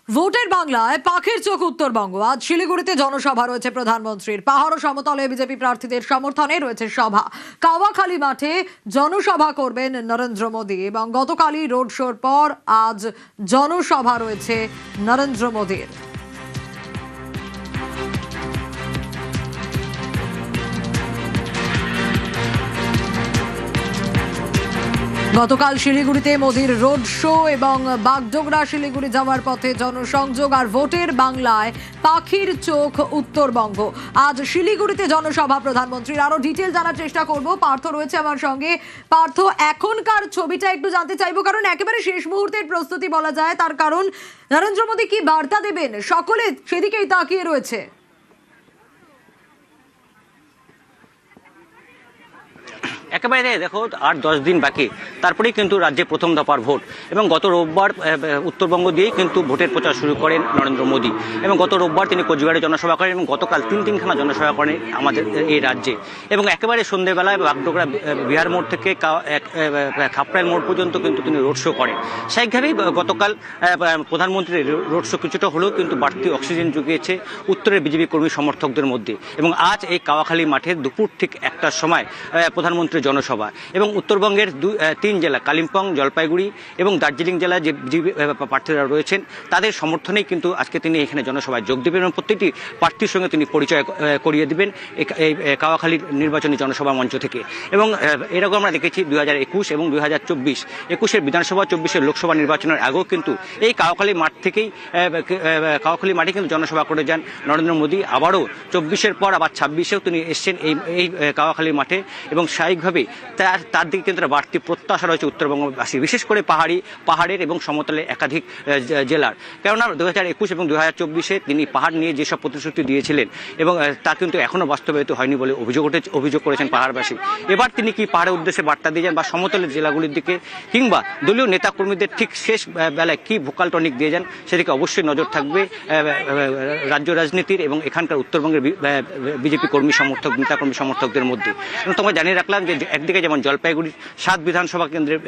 ভোটের বাংলায় পাখির চোখ উত্তরবঙ্গ। আজ শিলিগুড়িতে জনসভা রয়েছে প্রধানমন্ত্রীর। পাহাড় ও সমতলে বিজেপি প্রার্থীদের সমর্থনে রয়েছে সভা। কাওয়াখালী মাঠে জনসভা করবেন নরেন্দ্র মোদী এবং গতকালই রোড শোর পর আজ জনসভা রয়েছে নরেন্দ্র মোদীর। গতকাল শিলিগুড়িতে মোদীর রোড শো এবং বাগডোগরা শিলিগুড়ি যাওয়ার পথে জনসংযোগ। আর ভোটের বাংলায় পাখির চোখ উত্তরবঙ্গ। আজ শিলিগুড়িতে জনসভা প্রধানমন্ত্রীর। আরো ডিটেল জানার চেষ্টা করব, পার্থ রয়েছে আমার সঙ্গে। পার্থ, এখনকার ছবিটা একটু জানতে চাইবো, কারণ একেবারে শেষ মুহূর্তের প্রস্তুতি বলা যায়। তার কারণ নরেন্দ্র মোদী কি বার্তা দেবেন, সকলে সেদিকেই তাকিয়ে রয়েছে। একেবারে দেখো, আর 10 দিন বাকি, তারপরেই কিন্তু রাজ্যে প্রথম দফার ভোট। এবং গত রোববার উত্তরবঙ্গ দিয়েই কিন্তু ভোটের প্রচার শুরু করেন নরেন্দ্র মোদী। এবং গত রোববার তিনি কোচবিহারে জনসভা করেন এবং গতকাল তিনখানা জনসভা করেন আমাদের এই রাজ্যে। এবং একেবারে সন্ধ্যেবেলায় বাগডোগরা বিহার মোড় থেকে খাপড়াইল মোড় পর্যন্ত কিন্তু তিনি রোড শো করেন। স্বাভাবিকভাবেই গতকাল প্রধানমন্ত্রীর রোড শো কিছুটা হলেও কিন্তু বাড়তি অক্সিজেন জুগিয়েছে উত্তরের বিজেপি কর্মী সমর্থকদের মধ্যে। এবং আজ এই কাওয়াখালী মাঠে দুপুর ঠিক 1টার সময় প্রধানমন্ত্রী জনসভা। এবং উত্তরবঙ্গের 3 জেলা কালিম্পং, জলপাইগুড়ি এবং দার্জিলিং জেলায় যে বিজেপি প্রার্থীরা রয়েছেন তাদের সমর্থনেই কিন্তু আজকে তিনি এখানে জনসভায় যোগ দেবেন এবং প্রত্যেকটি প্রার্থীর সঙ্গে তিনি পরিচয় করিয়ে দেবেন এই কাওয়াখালী নির্বাচনী জনসভা মঞ্চ থেকে। এবং এরকম আমরা দেখেছি 2021 এবং 2024, 21-এর বিধানসভা, 24-এর লোকসভা নির্বাচনের আগেও কিন্তু এই কাওয়াখালী মাঠ থেকেই কাওয়াখালী মাঠে কিন্তু জনসভা করে যান নরেন্দ্র মোদী। আবারও 24-এর পর আবার 26-এও তিনি এসছেন এই কাওয়াখালীর মাঠে। এবং স্বাভাবিকভাবে তার দিকে কিন্তু বাড়তি প্রত্যাশা রয়েছে উত্তরবঙ্গবাসী, বিশেষ করে পাহাড়ের এবং সমতলে একাধিক জেলার। কেননা 2021 এবং 2024-এ তিনি পাহাড় নিয়ে যেসব প্রতিশ্রুতি দিয়েছিলেন এবং তা কিন্তু এখনও বাস্তবায়িত হয়নি বলে অভিযোগ করেছেন পাহাড়বাসী। এবার তিনি কি পাহাড়ের উদ্দেশ্যে বার্তা দিয়ে যান বা সমতলের জেলাগুলির দিকে কিংবা দলীয় নেতাকর্মীদের ঠিক শেষ বেলায় কি ভোকাল টনিক দিয়ে যান, সেদিকে অবশ্যই নজর থাকবে রাজ্য রাজনীতির এবং এখানকার উত্তরবঙ্গের বিজেপি নেতাকর্মী সমর্থকদের মধ্যে। তোমরা জানিয়ে রাখলাম যে একদিকে যেমন জলপাইগুড়ির 7 বিধানসভা কেন্দ্রের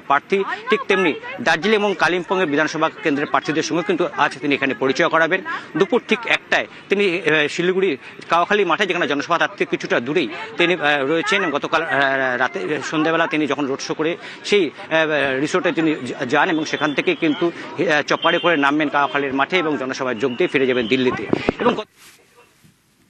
প্রার্থী, ঠিক তেমনি দার্জিলিং এবং কালিম্পংয়ের বিধানসভা কেন্দ্রের প্রার্থীদের সঙ্গে কিন্তু আজ তিনি এখানে পরিচয় করাবেন। দুপুর ঠিক 1টায় তিনি শিলিগুড়ির কাওয়াখালী মাঠে, যেখানে জনসভা তার থেকে কিছুটা দূরেই তিনি রয়েছেন। গতকাল রাতে সন্ধ্যাবেলা তিনি যখন রোড শো করে সেই রিসোর্টে তিনি যান এবং সেখান থেকে কিন্তু চপারে করে নামবেন কাওয়াখালীর মাঠে এবং জনসভায় যোগ দিয়ে ফিরে যাবেন দিল্লিতে। এবং